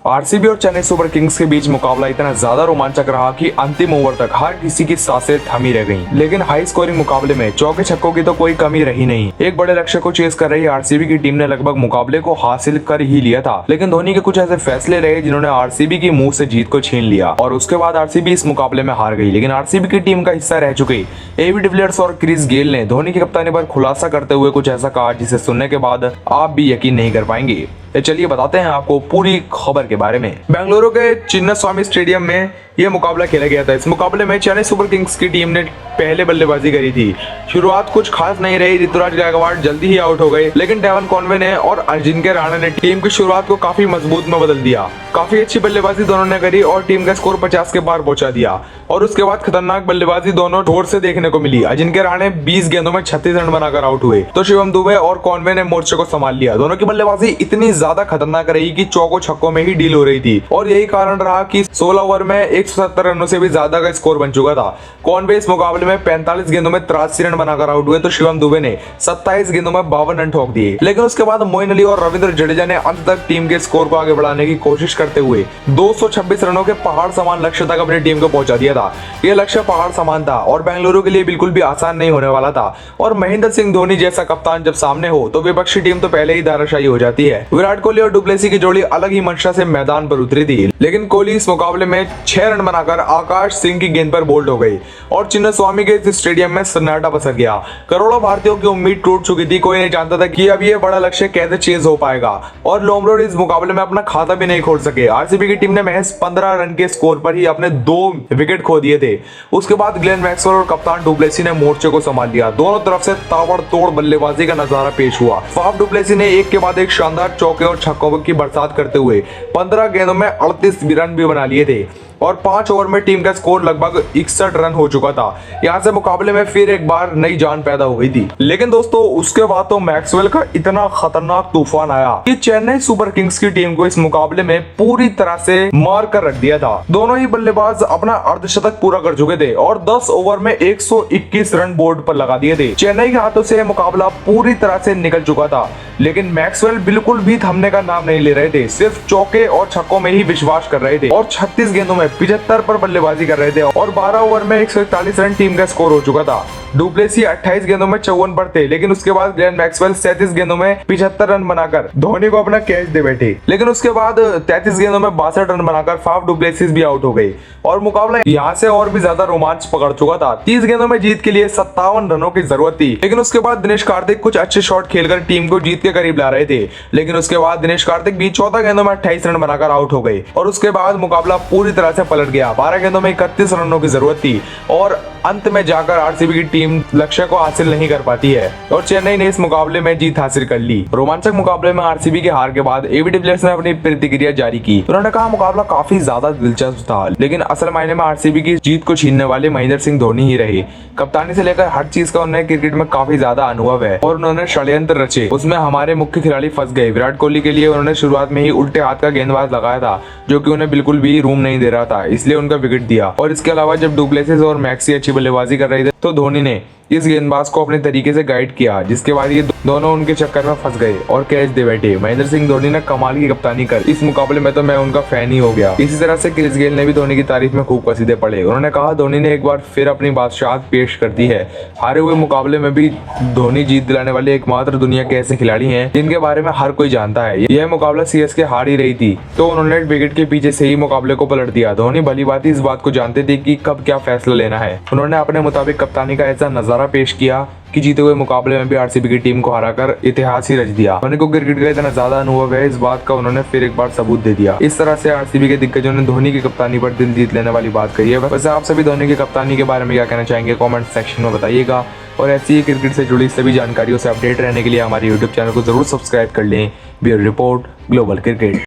RCB और Chennai super Kings के बीच मुकाबला इतना ज्यादा रोमांचक रहा कि अंतिम ओवर तक हर किसी की सांसें थमी रह गईं। लेकिन हाई स्कोरिंग मुकाबले में चौके छक्कों की तो कोई कमी रही नहीं। एक बड़े लक्ष्य को चेस कर रही आरसीबी की टीम ने लगभग मुकाबले को हासिल कर ही लिया था, लेकिन धोनी के कुछ ऐसे फैसले रहे जिन्होंने आरसीबी की मुंह से जीत को छीन लिया और उसके बाद आरसीबी इस मुकाबले में हार गई। लेकिन आरसीबी की टीम का हिस्सा रह चुके एबी डिविलियर्स और क्रिस गेल ने धोनी की कप्तानी पर खुलासा करते हुए कुछ ऐसा कहा जिसे सुनने के बाद आप भी यकीन नहीं कर पाएंगे। तो चलिए बताते हैं आपको पूरी खबर के बारे में। बेंगलुरु के चिन्नास्वामी स्टेडियम में यह मुकाबला खेला गया था। इस मुकाबले में चेन्नई सुपर किंग्स की टीम ने पहले बल्लेबाजी करी थी। शुरुआत कुछ खास नहीं रही, ऋतुराज गायकवाड़ जल्दी ही आउट हो गए, लेकिन डेवन कॉनवे ने और अजिंक्य रहाणे ने टीम की शुरुआत को काफी मजबूत में बदल दिया। काफी अच्छी बल्लेबाजी दोनों ने करी और टीम का स्कोर 50 के पार पहुंचा दिया और उसके बाद खतरनाक बल्लेबाजी दोनों जोर से देखने को मिली। अजिंक्य रहाणे 20 गेंदों में 36 रन बनाकर आउट हुए तो शिवम दुबे और कॉनवे ने मोर्चे को संभाल लिया। दोनों की बल्लेबाजी इतनी ज्यादा खतरनाक रही कि चौकों छक्कों में ही डील हो रही थी और यही कारण रहा कि 16 ओवर में 170 रनों से भी ज्यादा का स्कोर बन चुका था। कॉनवे इस मुकाबले में 45 गेंदों में 83 रन बनाकर आउट हुए तो शिवम दुबे ने 27 गेंदों में 52 रन ठोक दिए। लेकिन उसके बाद मोइन अली और रविंद्र जडेजा ने अंत तक टीम के स्कोर को आगे बढ़ाने की कोशिश करते हुए 226 रनों के पहाड़ समान लक्ष्य तक अपनी टीम को पहुंचा दिया था। यह लक्ष्य पहाड़ समान था और बेंगलुरु के लिए बिल्कुल भी आसान नहीं होने वाला था और महेंद्र सिंह धोनी जैसा कप्तान जब सामने हो तो विपक्षी टीम तो पहले ही धाराशायी हो जाती है। विराट कोहली और डुप्लेसी की जोड़ी अलग ही मंशा से मैदान पर उतरी थी, लेकिन कोहली इस मुकाबले में 6 रन बनाकर आकाश सिंह की गेंद पर बोल्ड हो गई और चिन्नास्वामी के स्टेडियम में सन्नाटा पसर गया। करोड़ों भारतीयों की उम्मीद टूट चुकी थी। कोई नहीं जानता था कि अब ये बड़ा लक्ष्य कैसे चेज हो पाएगा और लोमरोड इस मुकाबले में अपना खाता भी नहीं खोल सके। आरसीबी की टीम ने महज 15 रन के स्कोर पर ही अपने 2 विकेट खो दिए थे। उसके बाद ग्लेन मैक्सवेल और कप्तान डुप्लेसी ने मोर्चे को संभाल लिया। दोनों तरफ से ताबड़तोड़ बल्लेबाजी का नजारा पेश हुआ। फाफ डुप्लेसी ने एक के बाद एक शानदार चौके और छक्कों की बरसात करते हुए 15 गेंदों में 38 रन भी बना लिए थे और 5 ओवर में टीम का स्कोर लगभग 61 रन हो चुका था। यहाँ से मुकाबले में फिर एक बार नई जान पैदा हो गई थी। लेकिन दोस्तों उसके बाद तो मैक्सवेल का इतना खतरनाक तूफान आया कि चेन्नई सुपर किंग्स की टीम को इस मुकाबले में पूरी तरह से मार कर रख दिया था। दोनों ही बल्लेबाज अपना अर्धशतक पूरा कर चुके थे और 10 ओवर में 121 रन बोर्ड पर लगा दिए थे। चेन्नई के हाथों से मुकाबला पूरी तरह से निकल चुका था, लेकिन मैक्सवेल बिल्कुल भी थमने का नाम नहीं ले रहे थे। सिर्फ चौके और छक्कों में ही विश्वास कर रहे थे और 36 गेंदों में 75 पर बल्लेबाजी कर रहे थे और 12 ओवर में 141 रन टीम का स्कोर हो चुका था। डुप्लेसी 28 गेंदों में 54 पर थे, लेकिन उसके बाद ग्लेन मैक्सवेल 37 गेंदों में 75 रन बनाकर धोनी को अपना कैच दे बैठे। लेकिन उसके बाद 33 गेंदों में 62 रन बनाकर फाफ डुप्लेसिस भी आउट हो गए और मुकाबला यहाँ से और भी ज्यादा रोमांच पकड़ चुका था। 30 गेंदों में जीत के लिए 57 रनों की जरूरत थी, लेकिन उसके बाद दिनेश कार्तिक कुछ अच्छे शॉट खेलकर टीम को जीत के करीब ला रहे थे। लेकिन उसके बाद दिनेश कार्तिक भी 14 गेंदों में 28 रन बनाकर आउट हो गए और उसके बाद मुकाबला पूरी तरह से पलट गया। 12 गेंदों में 31 रनों की जरूरत थी और अंत में जाकर आरसीबी की टीम लक्ष्य को हासिल नहीं कर पाती है और चेन्नई ने इस मुकाबले में जीत हासिल कर ली। रोमांचक मुकाबले में आरसीबी के हार के बाद एबी डिविलियर्स ने अपनी प्रतिक्रिया जारी की। उन्होंने कहा मुकाबला काफी ज्यादा दिलचस्प था, लेकिन असल मायने में आरसीबी की जीत को छीनने वाले महेंद्र सिंह धोनी ही रहे। कप्तानी से लेकर हर चीज का उन्हें क्रिकेट में काफी ज्यादा अनुभव है और उन्होंने षड्यंत्र रचे, उसमें हमारे मुख्य खिलाड़ी फंस गए। विराट कोहली के लिए उन्होंने शुरुआत में ही उल्टे हाथ का गेंदबाज लगाया था जो कि उन्हें बिल्कुल भी रूम नहीं दे रहा था, इसलिए उनका विकेट दिया। और इसके अलावा जब डुप्लेसिस और मैक्सी अच्छी बल्लेबाजी कर रहे थे तो धोनी ने इस गेंदबाज को अपने तरीके से गाइड किया, जिसके बाद ये दोनों उनके चक्कर में फंस गए और कैच दे बैठे। महेंद्र सिंह धोनी ने कमाल की कप्तानी कर इस मुकाबले में तो मैं उनका फैन ही हो गया। इसी तरह से क्रिस गेल ने भी धोनी की तारीफ में खूब कसीदे पड़े। उन्होंने कहा धोनी ने एक बार फिर अपनी बादशाहत पेश कर दी है। हारे हुए मुकाबले में भी धोनी जीत दिलाने वाले एकमात्र दुनिया के ऐसे खिलाड़ी हैं जिनके बारे में हर कोई जानता है। यह मुकाबला सीएसके हार ही रही थी तो उन्होंने विकेट के पीछे से ही मुकाबले को पलट दिया। धोनी भली बात इस बात को जानते थे कि कब क्या फैसला लेना है। उन्होंने अपने मुताबिक कप्तानी का ऐसा नजारा पेश किया कि जीते हुए मुकाबले में भी आरसीबी की टीम को हराकर इतिहास ही रच दिया। धोनी को क्रिकेट का इतना ज्यादा अनुभव है, इस बात का उन्होंने फिर एक बार सबूत दे दिया। इस तरह से आरसीबी के दिग्गजों ने धोनी की कप्तानी पर दिल जीत लेने वाली बात कही है। वैसे आप सभी धोनी की कप्तानी के बारे में क्या कहना चाहेंगे कमेंट सेक्शन में बताइएगा और ऐसी ही क्रिकेट से जुड़ी सभी जानकारियों से अपडेट रहने के लिए हमारे यूट्यूब चैनल को जरूर सब्सक्राइब कर लें। Bureau report, global cricket.